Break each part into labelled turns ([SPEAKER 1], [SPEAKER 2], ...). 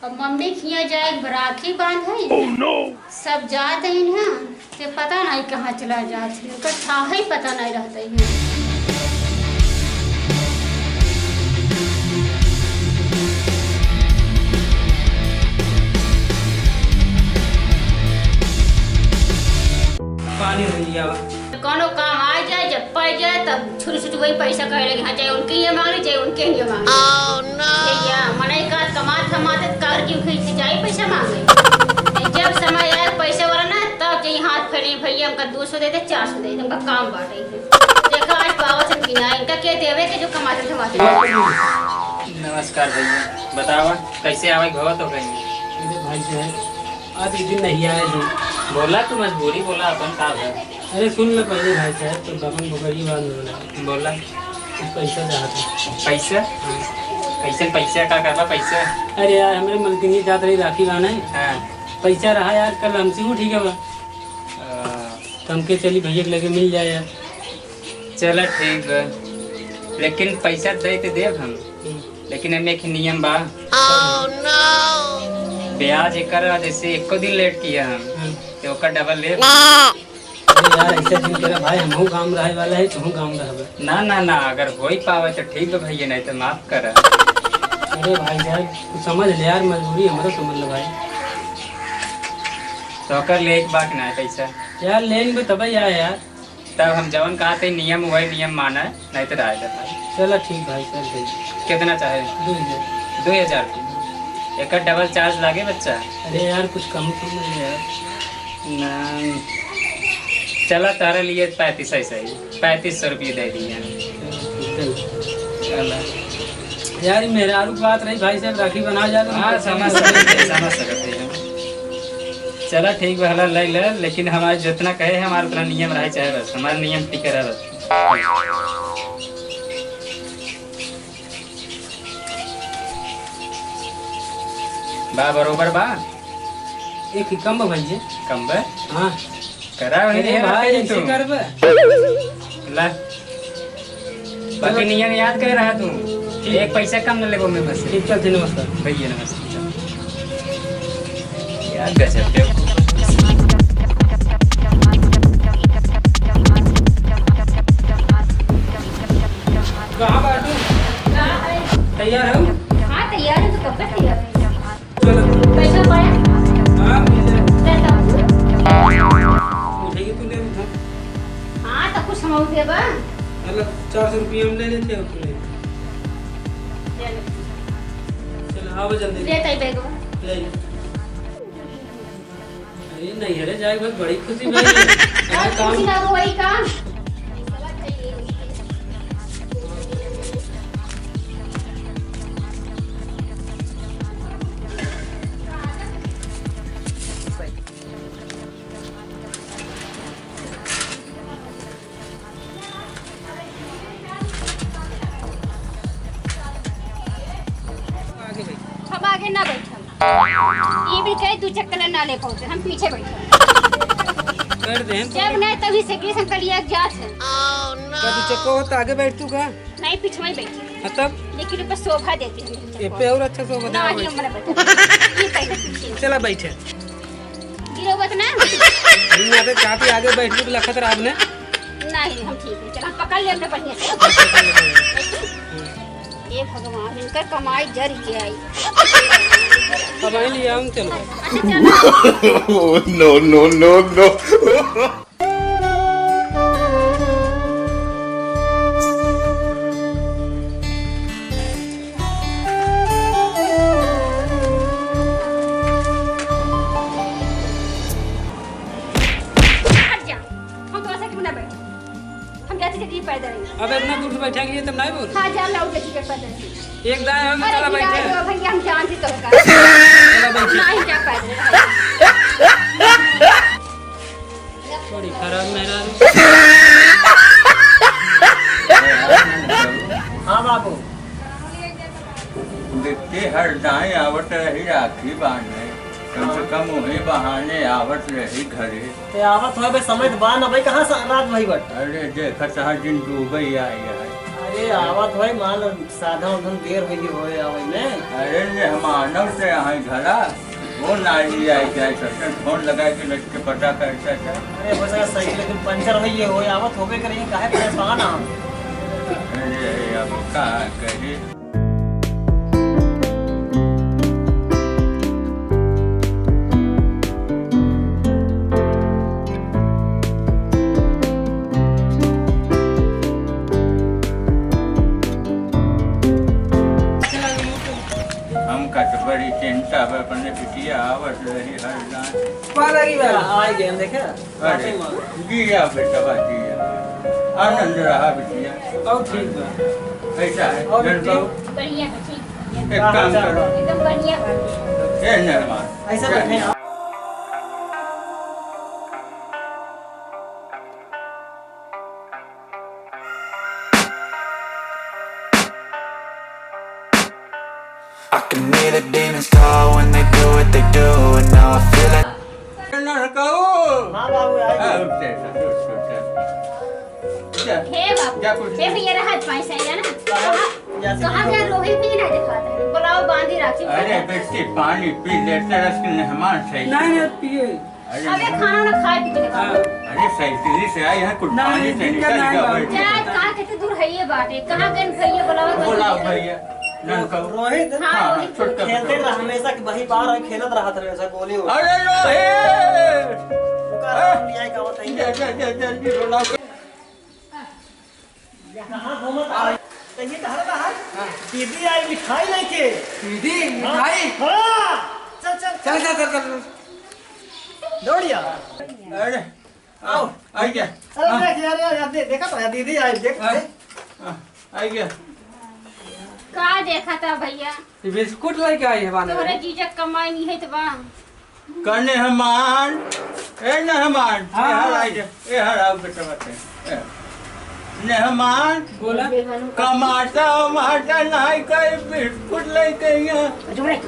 [SPEAKER 1] अब मम्मी खिया जाए राखी बांध है। oh, no. सब जाते हैं ना ते पता नहीं कहाँ चला जाते हैं, उनका था ही पता नहीं रहता है।
[SPEAKER 2] पानी हो लिया
[SPEAKER 1] कोनो काम आ जाए जब पड़ जाए तब छोटी छोटी वही पैसा कहे लगे। हाँ चाहे उनके ही मांगे चाहे उनके ही मांगे। oh, no. मने का कमाते कार की खींच जाए पैसा मांगे। जब समय आए पैसे वाला ना तब जही हाथ फैले भैया हमका 200 दे दे 400 दे दे हमका काम बांटे है। देखा आज पावा से किना इनका क्या देवे के जो कमाते थे।
[SPEAKER 3] नमस्कार भैया, बतावा कैसे आवे घवा तो कहीं
[SPEAKER 2] भाई जो है आज एक दिन नहीं आए थे।
[SPEAKER 3] बोला तू मजबूरी बोला अपन का है।
[SPEAKER 2] अरे सुन ले पहले भाई साहब तो बगन बकरी बांध
[SPEAKER 3] बोला
[SPEAKER 2] पैसा चाहता
[SPEAKER 3] पैसा कैसे पैसा का करवा पैसा।
[SPEAKER 2] अरे यार हमारे मलकिनी जात रही राखी बांधा है।
[SPEAKER 3] हाँ
[SPEAKER 2] पैसा रहा यार कल हमसे वो ठीक है बा हमके चली भैया के लगे मिल जाए यार।
[SPEAKER 3] चलो ठीक है लेकिन पैसा दे तो देव हम, लेकिन हमें एक नियम बा। oh, no. ब्याज एक जैसे एको दिन लेट किया हम तो ओकर डबल ले।
[SPEAKER 2] अरे यार ऐसा दिन तेरा भाई हमहू काम रहे वाला है तुम काम रहे
[SPEAKER 3] ना ना ना अगर हो ही पावे तो ठीक है भैया, नहीं तो माफ कर।
[SPEAKER 2] अरे भाई यार तू समझ ले यार मजबूरी हमारा समझ लो भाई।
[SPEAKER 3] तो कर ले एक बात ना है पैसा
[SPEAKER 2] यार लेन में तब आया यार
[SPEAKER 3] तब हम जवन कहा थे नियम वही नियम माना है, नहीं तो राय भाई।
[SPEAKER 2] चलो ठीक भाई चल भाई
[SPEAKER 3] कितना चाहे 2000 एक डबल चार्ज लागे बच्चा।
[SPEAKER 2] अरे यार कुछ कम तो नहीं यार
[SPEAKER 3] ना चला तारा लिए 35 ऐसा ही 3500 रुपये दे दिए।
[SPEAKER 2] यार मेरा आरू बात रही भाई साहब राखी बना जा।
[SPEAKER 3] हाँ समझ सकते हैं। चला ठीक भला ले ले, लेकिन हमारे जितना कहे हमारा उतना नियम रहे चाहे बस हमारा नियम टिके रहे बस। बा बरोबर बा
[SPEAKER 2] एक कम भाई जी
[SPEAKER 3] कम बा।
[SPEAKER 2] हाँ
[SPEAKER 3] करा वही
[SPEAKER 2] भाई
[SPEAKER 3] तू
[SPEAKER 2] कर बा
[SPEAKER 3] ला बाकी नियम याद कर रहा तू। एक पैसा कम न लेगो मैं बस।
[SPEAKER 2] ठीक चलते नमस्कार
[SPEAKER 3] भैया नमस्ते। याद कर सकते हो
[SPEAKER 2] कहाँ बाटू तैयार है।
[SPEAKER 1] हाँ तैयार है तो कब तक तैयार है।
[SPEAKER 2] चलो
[SPEAKER 1] पैसा पाया
[SPEAKER 2] हाँ
[SPEAKER 1] उठेगी
[SPEAKER 2] तू ले उठा।
[SPEAKER 1] हाँ तो कुछ हम देबा
[SPEAKER 2] मतलब 400 रुपये हम ले लेते हो तुमने। चलो आओ जल्दी
[SPEAKER 1] ले ताई बैग
[SPEAKER 2] ले। अरे नहीं अरे जाए बहुत बड़ी खुशी भाई काम
[SPEAKER 1] ना वही काम। हम आगे ना बैठे ये भी कहे तू चक्कर ना ले पहुंचे हम पीछे बैठे
[SPEAKER 2] कर दे
[SPEAKER 1] जब नहीं तभी से के संकलिया जात है।
[SPEAKER 2] क्या तू चक्को होता आगे बैठ तू का
[SPEAKER 1] नहीं पीछे में बैठी
[SPEAKER 2] तब
[SPEAKER 1] लेकिन ऊपर शोभा देती है
[SPEAKER 2] ये पे और अच्छा सो बता
[SPEAKER 1] नहीं हमरा बता ये पहले पीछे
[SPEAKER 2] चला बैठे
[SPEAKER 1] गिरोगत ना
[SPEAKER 2] दुनिया पे काफी आगे बैठ के लखत रहा आपने।
[SPEAKER 1] नहीं हम ठीक है चल हम पकड़ ले अपने बढ़िया से। ये भगवान इनका कमाई जर के आई
[SPEAKER 2] कमाई लिया हम चलो।
[SPEAKER 4] no no no no
[SPEAKER 1] हट जा हम तो ऐसे क्यों ना बैठे हम जाते थे पैदल।
[SPEAKER 2] अब इतना दूर से बैठा लिए तब नहीं बोल।
[SPEAKER 1] हाँ जा लाओ लेके पैदल
[SPEAKER 2] एक दाएं हम चला
[SPEAKER 1] अरे
[SPEAKER 2] बैठे
[SPEAKER 1] भैया भैया हम जानते तो का
[SPEAKER 2] चला बैठे
[SPEAKER 1] नहीं जा पैदल
[SPEAKER 2] थोड़ी खराब मेहरा।
[SPEAKER 5] हाँ बाबू
[SPEAKER 6] देखते हर दाएं आवत रही राखी बांधने कम से कम वही बहाने आवत रही घरे।
[SPEAKER 5] ते आवत हो बे समय तो बान अबे कहां से रात भई बट।
[SPEAKER 6] अरे देखत हर दिन डूबे आई है।
[SPEAKER 5] अरे आवत भाई मान लो साधा उधन देर होई होए आवई में।
[SPEAKER 6] अरे ने हम आनव से यहाँ घरा वो नाली आई जाए सर फोन लगा के लग के पता करता था।
[SPEAKER 5] अरे बस अगर साइकिल लेकिन पंचर होई होए आवत होबे करिए काहे परेशान हम।
[SPEAKER 6] अरे अब कहाँ करे बड़ी चिंता है अपने बिटिया आवत रही हर रात
[SPEAKER 5] पालगी वाला आई गेम देखे।
[SPEAKER 6] अरे जिया बेटा जिया आनंद रहा बिटिया।
[SPEAKER 5] और ठीक बा
[SPEAKER 6] ऐसा है
[SPEAKER 5] और
[SPEAKER 6] लड़का
[SPEAKER 1] बढ़िया है, ठीक
[SPEAKER 6] एक काम करो
[SPEAKER 1] एकदम बढ़िया बात है।
[SPEAKER 6] ए नरमान
[SPEAKER 5] ऐसा बैठे आप।
[SPEAKER 7] I can hear the demons call when they do what they do, and now I feel it.
[SPEAKER 6] नरकाओ
[SPEAKER 5] हां बाबू आई गए।
[SPEAKER 6] अब से
[SPEAKER 1] हे बाबू
[SPEAKER 6] क्या कुछ
[SPEAKER 1] हे भैया राहत पैसा है ना
[SPEAKER 5] या से
[SPEAKER 1] कहां गया रोहित भी ना दिखाता है बुलाओ बांधी राखी।
[SPEAKER 6] अरे बेटी पानी पी लेते रस के मेहमान सही
[SPEAKER 2] नहीं पिए।
[SPEAKER 1] अबे खाना ना खाए पी के
[SPEAKER 2] हाँ।
[SPEAKER 6] अरे सही से आई है कुछ
[SPEAKER 2] नहीं,
[SPEAKER 6] पानी से
[SPEAKER 2] ठीक
[SPEAKER 6] निकल
[SPEAKER 2] है,
[SPEAKER 6] गया
[SPEAKER 2] नहीं,
[SPEAKER 6] बैठ
[SPEAKER 1] जा कहां कितने दूर है ये बात है कहां गए भैया बुलाओ
[SPEAKER 6] बोला भैया नरकाओ
[SPEAKER 5] रोहित
[SPEAKER 1] हाँ
[SPEAKER 6] हाँ
[SPEAKER 1] रोहित
[SPEAKER 6] छोटका
[SPEAKER 5] खेलते रहा हमेशा कि वही बाहर है खेलत रहा था ऐसा गोली हो।
[SPEAKER 6] अरे रोहित
[SPEAKER 5] का नाम लिया का बताइए।
[SPEAKER 6] जल्दी बोला
[SPEAKER 5] कहां घूमत आ रही ये कहां रहा दीदी आई मिठाई लेके।
[SPEAKER 2] दीदी मिठाई।
[SPEAKER 5] हां चल चल
[SPEAKER 2] चल चल चल चल
[SPEAKER 5] दौड़िया।
[SPEAKER 6] अरे
[SPEAKER 5] आओ
[SPEAKER 6] आ गया
[SPEAKER 5] चल देख यार देखा तो दीदी आई देख
[SPEAKER 6] आ गया
[SPEAKER 1] का देखा था भैया
[SPEAKER 2] ये बिस्कुट लेके आई है बाने।
[SPEAKER 1] तोरे जीजक कमाई नहीं है तो बा
[SPEAKER 6] करने हमान ए नहमान
[SPEAKER 2] हाँ, हाँ।
[SPEAKER 6] ए हराओ बेटा बते नहमान
[SPEAKER 2] बोला
[SPEAKER 6] कमाता माता नहीं कई बिस्कुट लेके यहाँ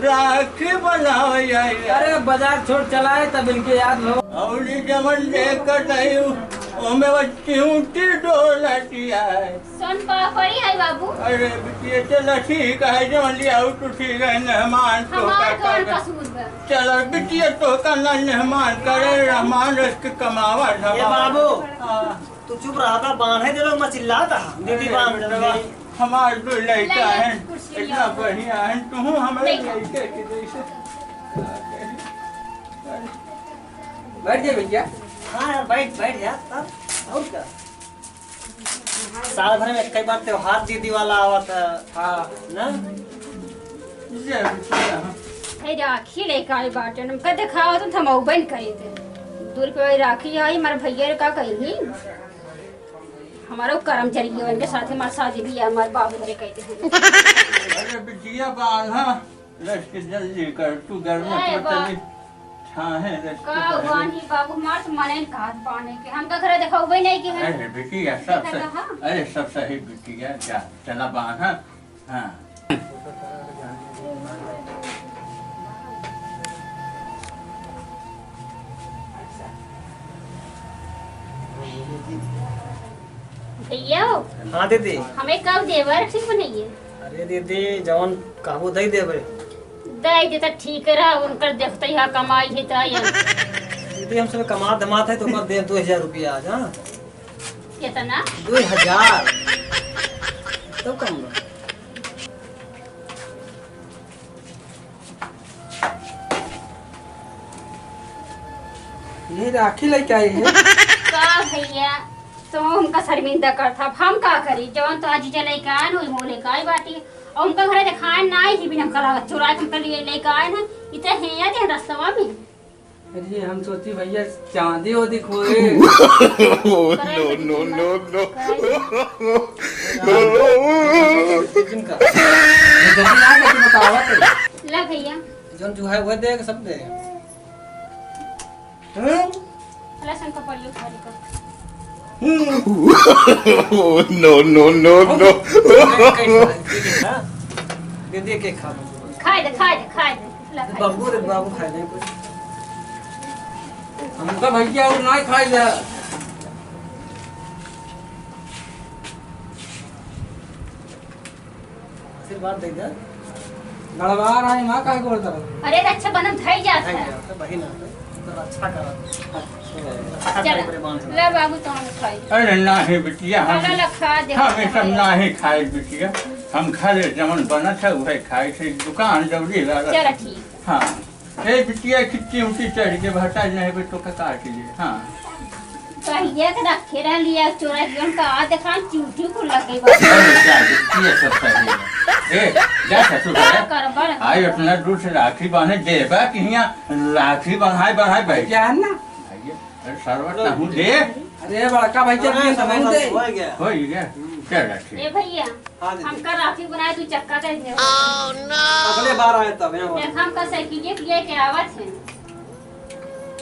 [SPEAKER 6] राखी बनाओ यार
[SPEAKER 2] अरे बाजार छोड़ चलाए तब इनके याद हो।
[SPEAKER 6] और जमन देख कर नहीं ओमे वो चिंटी डोलती है।
[SPEAKER 1] सोन पापड़ी है बाबू
[SPEAKER 6] अरे ये चलो ठीक है जमन लिया तो ठीक है मेहमान तो
[SPEAKER 1] हमार
[SPEAKER 6] का
[SPEAKER 1] कौन कसूर बा
[SPEAKER 6] चलो बिटिया तो का मेहमान करे रहमान उसके कमावा
[SPEAKER 5] ये बाबू
[SPEAKER 6] हाँ।
[SPEAKER 5] तू चुप रहा था बांधे दे लोग मैं चिल्लाता दीदी बांध दे।
[SPEAKER 6] हमारे दो लड़का है
[SPEAKER 1] कुर्सी
[SPEAKER 6] इतना बढ़िया है तू हमारे
[SPEAKER 1] नहीं।
[SPEAKER 6] लड़के के जैसे
[SPEAKER 2] बैठ जा भैया।
[SPEAKER 5] हाँ यार बैठ यार तब और क्या साल भर में कई बार त्योहार दीदी वाला आवत है
[SPEAKER 2] हाँ
[SPEAKER 5] ना।
[SPEAKER 1] है राखी लेके आई बाटे हमका दिखाओ तो हम बन करे थे 2 रुपये राखी आई हमारे भैया का कही हमारा कर्म चलिए उनके साथ हमारे शादी भी है हमारे बाबू मेरे कहते हैं
[SPEAKER 6] अरे बिटिया बांधा रस के जल्दी कर तू घर में
[SPEAKER 1] है
[SPEAKER 6] तो
[SPEAKER 1] बा-
[SPEAKER 6] चली हाँ है रस
[SPEAKER 1] का
[SPEAKER 6] के
[SPEAKER 1] वानी बाबू हमारे तो मने कहा पाने के हमका घर दिखाओ भी नहीं के है
[SPEAKER 6] अरे बिटिया सब
[SPEAKER 1] देखा
[SPEAKER 6] सही
[SPEAKER 1] था?
[SPEAKER 6] अरे सब सही बिटिया जा चला बांधा हाँ
[SPEAKER 1] भैया
[SPEAKER 5] हाँ दीदी।
[SPEAKER 1] हमें कब देवर ठीक बनाइए
[SPEAKER 5] अरे दीदी जवन कहबो दई देबे।
[SPEAKER 1] दे दे तो ठीक रहा उनकर देखते ही कमाई है तो
[SPEAKER 5] दीदी हम सब कमा दमात है तो कर दे 2000 रुपया आज। हाँ
[SPEAKER 1] कितना
[SPEAKER 5] 2000 तो कम बा।
[SPEAKER 2] ये राखी लेके आई है।
[SPEAKER 1] का भैया तो उनका शर्मिंदा करता अब हम का करी जवन तो आज चले का न ओइ मोले का आई बाटी और उनका घर दिखाए ना ही बिना कला चुरा के लिए लेके आए ना इतना है या दे रास्ता में
[SPEAKER 2] अरे हम सोची भैया चांदी हो दिखोए।
[SPEAKER 4] no, no, no.
[SPEAKER 5] जिनका
[SPEAKER 2] जल्दी आ के बतावा तो।
[SPEAKER 1] ला भैया
[SPEAKER 5] जन जो है वो दे के सब दे।
[SPEAKER 1] लसन का पड़ियो खाली का
[SPEAKER 4] no, no, no, no.
[SPEAKER 5] दीदी के खा
[SPEAKER 1] खाए दे ला खाए
[SPEAKER 5] बाबू रे बाबू खाए नहीं कुछ।
[SPEAKER 2] हमका भैया और नहीं खाई ले।
[SPEAKER 5] आशीर्वाद दे दे।
[SPEAKER 8] गड़बड़ा रहा है माँ का गोड़ तरफ।
[SPEAKER 1] अरे रक्षाबंधन धई जात है।
[SPEAKER 5] बहिन तो अच्छा करा।
[SPEAKER 1] चल ले बाबू तो हम खाई।
[SPEAKER 6] अरे नाही बिटिया
[SPEAKER 1] वाला लखा दे।
[SPEAKER 6] हम सब नाही खाए बिटिया, हम खाले जमन बना था वही खाए थे, दुकान जल्दी लगा।
[SPEAKER 1] चल ठीक।
[SPEAKER 6] हाँ ए बिटिया कितनी ऊँची चढ़ के भटा नहीं भी तो काट लिए। हाँ
[SPEAKER 1] कहिए के रखे रह लिया चोरा के का आ देखा चूठी को लगे
[SPEAKER 6] अरे जा बिटिया सब सही है। ए जा ससुर
[SPEAKER 1] कर
[SPEAKER 6] आई अपना दूर से राखी बांधे देबा कि यहाँ राखी बंधाए बंधाए बैठ
[SPEAKER 8] क्या है ना?
[SPEAKER 6] अरे सरवत ना हूँ दे।
[SPEAKER 8] अरे बड़का भाई चल के समझ दे।
[SPEAKER 6] हो गया चल ठीक।
[SPEAKER 1] ए भैया हम कर राखी बनाए तू चक्का कर दे।
[SPEAKER 5] अगले बार आए तब यहाँ
[SPEAKER 1] देख हम का साइकिल के आवत है।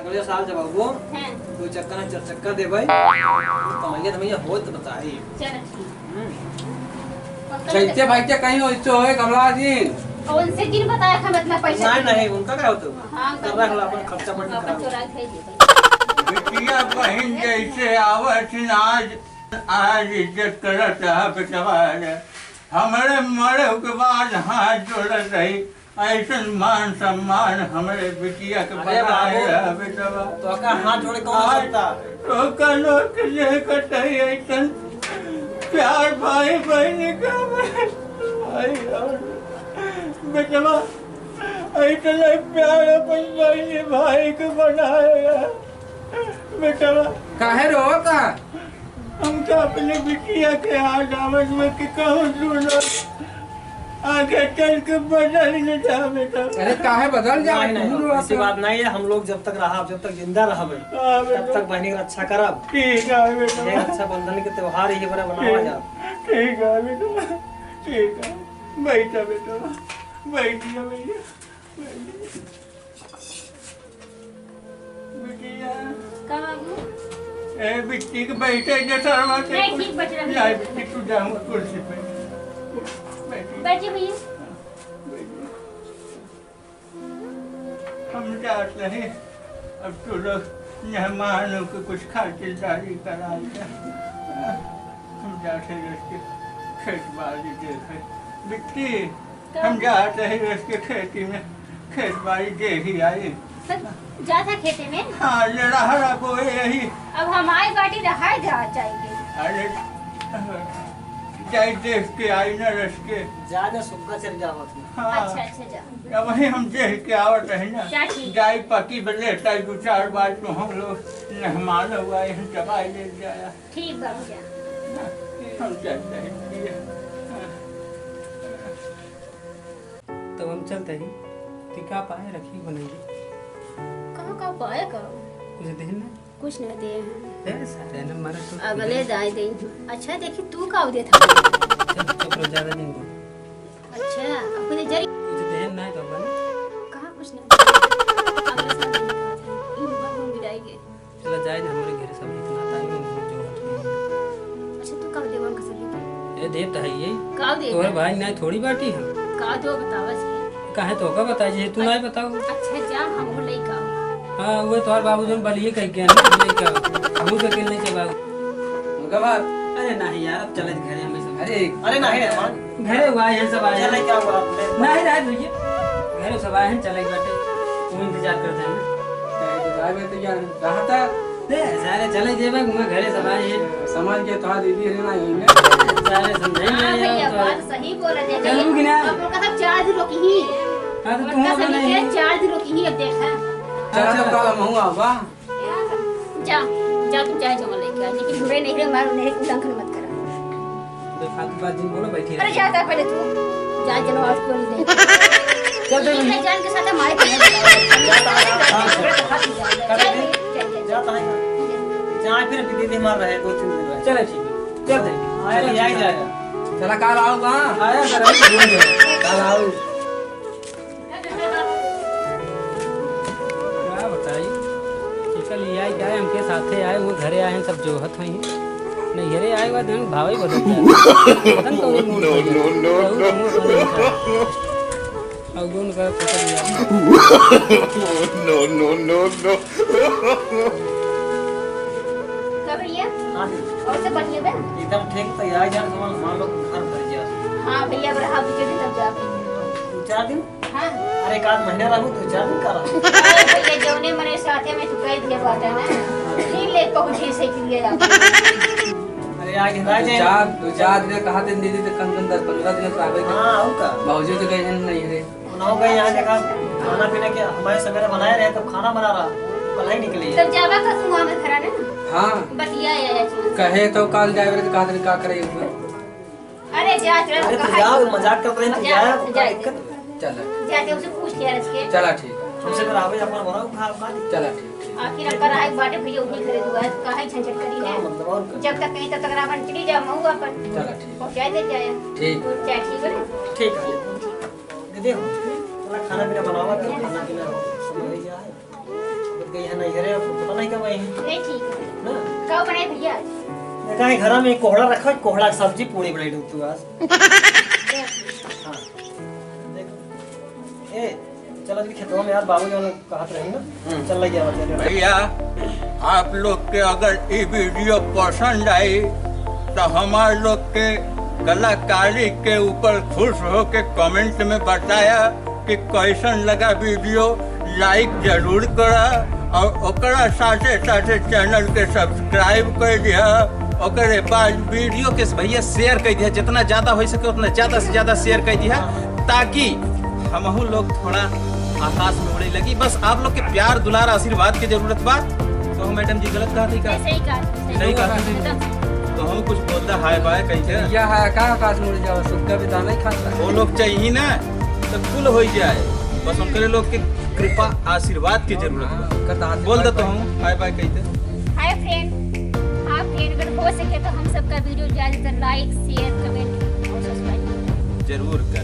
[SPEAKER 5] अगले साल जब वो
[SPEAKER 1] हैं
[SPEAKER 5] 2 चक्का ना 4 चक्का दे भाई तो भैया हो तो बताई।
[SPEAKER 1] चल ठीक।
[SPEAKER 8] चलते भाई के कहीं हो है कमला जी।
[SPEAKER 1] उनसे जिन बताया था इतना पैसा
[SPEAKER 5] नहीं नहीं उनका क्या होता।
[SPEAKER 1] हां
[SPEAKER 5] कर रहा है अपन खर्चा पानी
[SPEAKER 1] अपन
[SPEAKER 5] करा।
[SPEAKER 1] चोरा खाई दे।
[SPEAKER 6] बिटिया बहन जैसे आवत आज इज्जत करत है बेटवा रे। हमारे मरे के बाद हाथ जोड़त रही, ऐसा मान सम्मान हमारे बिटिया के बनाए है बेटवा।
[SPEAKER 5] तो का हाथ जोड़े कौन करता।
[SPEAKER 6] तो का लोग ले कटई ऐसा प्यार भाई बहन का बेटवा ऐसा प्यार अपन बहन भाई के बनाए बेटवा।
[SPEAKER 8] काहे रो का?
[SPEAKER 6] हम तो अपने बिटिया के हाथ आवाज में कि कहूँ सुनो आगे चल के बदल न जा बेटा।
[SPEAKER 8] अरे काहे बदल जा?
[SPEAKER 5] नहीं नहीं ऐसी बात नहीं है। हम लोग जब तक रहा जब तक जिंदा रहा तब तक बहनी का रक्षा करब।
[SPEAKER 6] ठीक है बेटा।
[SPEAKER 5] ये रक्षाबंधन के त्योहार ही बड़ा बनावा जा।
[SPEAKER 6] ठीक है बेटा ठीक है। बैठा बेटा बैठिए भैया बिटिया।
[SPEAKER 1] का बाबू
[SPEAKER 6] ए बिट्टी के बैठे जैसा
[SPEAKER 1] नहीं ठीक बैठ रहा।
[SPEAKER 6] नहीं बिट्टी तू जाऊँ कुर्सी पे बैठी।
[SPEAKER 1] बैठिए भैया।
[SPEAKER 6] हम जाते हैं अब तो लोग मेहमानों को कुछ खातिरदारी कराए। हम जाते हैं उसके खेत बाड़ी देखे बिट्टी। हम जाते हैं उसके खेती में खेत बाड़ी दे ही आई।
[SPEAKER 1] जाता खेते में।
[SPEAKER 6] हाँ लड़ा बोए यही।
[SPEAKER 1] अब हमारी बाटी रहा जा चाहिए।
[SPEAKER 6] अरे जाए देख के आई न रस के
[SPEAKER 5] ज्यादा सुग्गा चल जावत।
[SPEAKER 6] हाँ
[SPEAKER 1] अच्छा जा।
[SPEAKER 6] अब वही हम देख के आवत है ना।
[SPEAKER 1] क्या ठीक?
[SPEAKER 6] जाए पकी बदले 2-4 बार तो हम लोग मेहमान हुआ है दवाई ले जाया।
[SPEAKER 1] ठीक बाबू जा।
[SPEAKER 6] हम चलते हैं
[SPEAKER 2] तो हम चलते ही टिका पाए रखी बनेगी।
[SPEAKER 1] कहाँ का पाए करो
[SPEAKER 2] कुछ देना
[SPEAKER 1] कुछ नहीं दे
[SPEAKER 2] है सारे न मारे तो
[SPEAKER 1] अगले जाए दे। अच्छा देखी तू का दे था।
[SPEAKER 2] तो ज्यादा दिन को
[SPEAKER 1] अच्छा अपने जरी
[SPEAKER 2] कुछ देन नहीं तो बन
[SPEAKER 1] कहाँ कुछ नहीं। अगले साल इन बाबू मिलाएंगे।
[SPEAKER 2] चला जाए ना हमारे घर सब इतना टाइम हम जो
[SPEAKER 1] अच्छा तू का देवन का सभी
[SPEAKER 2] ये देव तो है ये
[SPEAKER 1] का दे
[SPEAKER 2] तोरे भाई नहीं थोड़ी बाटी हम
[SPEAKER 1] का दो बतावा से।
[SPEAKER 2] काहे तो का बताइए तू नहीं बताओ।
[SPEAKER 1] अच्छा जा हम हो लई का।
[SPEAKER 2] हां वो तोहर बाबू जन बलिए कह के ना लइका हमू के खेलने के बाबू
[SPEAKER 8] उनका बात।
[SPEAKER 2] अरे नहीं यार अब चले घरे हमें सब
[SPEAKER 5] अरे नहीं
[SPEAKER 2] घरे हुआ है सब आए
[SPEAKER 5] चले क्या हुआ आपने।
[SPEAKER 2] नहीं रह भैया घरे सब आए हैं चले बैठे तुम इंतजार करते हैं ना
[SPEAKER 8] जाए में तो यार रहता
[SPEAKER 2] दे सारे चले जेबे घूमे घरे सब आए हैं
[SPEAKER 8] समझ के तो दीदी रहना होंगे
[SPEAKER 2] सारे समझाएंगे
[SPEAKER 1] हाँ भैया
[SPEAKER 2] यार
[SPEAKER 1] बात सही बोल रहे थे।
[SPEAKER 2] चलू कि ना?
[SPEAKER 1] अब लोग का 4 दिनों की ही।
[SPEAKER 2] हां तो
[SPEAKER 1] उनका
[SPEAKER 2] तुम
[SPEAKER 1] सभी
[SPEAKER 2] नहीं
[SPEAKER 1] के 4 दिनों की ही अब देखा।
[SPEAKER 8] चला तो कल हम आवा।
[SPEAKER 1] जा जा तुम चाहे जो लेके आ लेकिन बुरे नहीं रे मारो नहीं उल्लंघन मत करो।
[SPEAKER 2] तो फालतू बात जिन बोलो बैठी
[SPEAKER 1] अरे जाता पहले तू जा जनवास को नहीं दे।
[SPEAKER 2] चल दे
[SPEAKER 1] ठीक है जान के साथ हमारे को
[SPEAKER 5] जाता है जहाँ फिर दीदी मार रहे 2-3 दिन रहे।
[SPEAKER 2] चले ठीक चल दे
[SPEAKER 5] आया यही जाएगा।
[SPEAKER 8] चला कल आओ वहाँ आया कल आओ।
[SPEAKER 2] क्या बताइए कल ये आए गए हमके साथे आए वो घरे आए हैं सब जोहत हुई नहीं घरे आए बाद हम भाव ही बदल गया अवगुण का पकड़ लिया
[SPEAKER 4] no.
[SPEAKER 1] का भैया
[SPEAKER 5] हाँ जी
[SPEAKER 1] और सब बढ़िया बे।
[SPEAKER 5] एकदम ठीक तैयार जान सामान मान लो घर भर गया।
[SPEAKER 1] हाँ भैया अब रहा भी चली तब जा पाई
[SPEAKER 5] 2-4 दिन
[SPEAKER 1] हाँ
[SPEAKER 5] अरे 1 महीना रहू 2-4 दिन का रहू
[SPEAKER 1] अरे भैया जौने मने साथे में तू कह दिया बात है ना फिर ले पहुंचे से के लिए जा
[SPEAKER 5] अरे आगे रह जाए
[SPEAKER 8] 4 दिन कहा थे दीदी तो कम 10-15 दिन से आवे
[SPEAKER 5] हां आऊ का
[SPEAKER 8] बाबूजी तो गए नहीं रे
[SPEAKER 5] ना गए यहाँ देखा खाना पीना के हमारे सवेरे बनाए रहे तब खाना बना रहा कल ही निकली
[SPEAKER 1] तब जावा का तू वहां में खड़ा ना
[SPEAKER 8] हां
[SPEAKER 1] बतिया आया
[SPEAKER 8] कहे तो कल जाए रे कहा का करे हुए
[SPEAKER 1] अरे जा चल
[SPEAKER 5] अरे तू जाओ मजाक कर रहे हैं तू जा दिक्कत
[SPEAKER 8] चल
[SPEAKER 1] जाते उसे पूछ लिया इसके
[SPEAKER 8] चला ठीक
[SPEAKER 5] तुमसे फिर आवे अपन बनाओ खा
[SPEAKER 8] चला ठीक
[SPEAKER 1] आखिर अब कराए बाटे भैया उन्हीं खरीद हुआ है काहे झंझट करी है
[SPEAKER 5] मतलब और क्या?
[SPEAKER 1] जब तक कहीं तब तक रावण चली जा महू अपन
[SPEAKER 8] चला ठीक
[SPEAKER 1] पहुंचा दे जाए
[SPEAKER 8] ठीक
[SPEAKER 1] क्या ठीक है
[SPEAKER 5] ठीक है दीदी हो चला खाना पीना बनावा तो खाना पीना सब हो जाए अब गई है नहीं घरे पता नहीं कब आई है
[SPEAKER 1] नहीं ठीक है
[SPEAKER 5] ना
[SPEAKER 1] कब बनाए भैया
[SPEAKER 5] देखा है घर में कोहड़ा रखा है कोहड़ा की सब्जी पूरी बनाई दूं तू आज हां देख ए चलो जी खेतों में यार बाबू जो कहत रही ना चल लग गया बच्चा
[SPEAKER 6] भैया आप लोग के अगर ये वीडियो पसंद आई तो हमारे लोग के कलाकारी के ऊपर खुश हो के कमेंट में बताया कि कैसन लगा वीडियो लाइक जरूर करा और ओकरा साथे साथे चैनल के सब्सक्राइब कर दिया ओकरे बाद वीडियो के भैया शेयर कर दिया जितना ज्यादा हो सके उतना ज्यादा से ज्यादा शेयर कर दिया ताकि हमहू लोग थोड़ा आकाश में उड़े लगी बस आप लोग के प्यार दुलार आशीर्वाद की जरूरत बा तो मैडम जी गलत कहा थी का
[SPEAKER 1] सही कहा
[SPEAKER 6] सही कहा थी
[SPEAKER 1] एकदम
[SPEAKER 6] तो हम कुछ बोलता हाय बाय कही थे
[SPEAKER 8] या है का आकाश मुड़ जाओ सुक्का भी दाना ही खाता
[SPEAKER 6] वो लोग चाहिए ना तो कुल हो जाए बस उनके लोग के कृपा आशीर्वाद की जरूरत बा बोल देता हूँ हाय बाय कही थे
[SPEAKER 1] हाय फ्रेंड आप फ्रेंड अगर हो सके तो हम सबका वीडियो ज्यादातर लाइक शेयर कमेंट और सब्सक्राइब
[SPEAKER 6] जरूर कर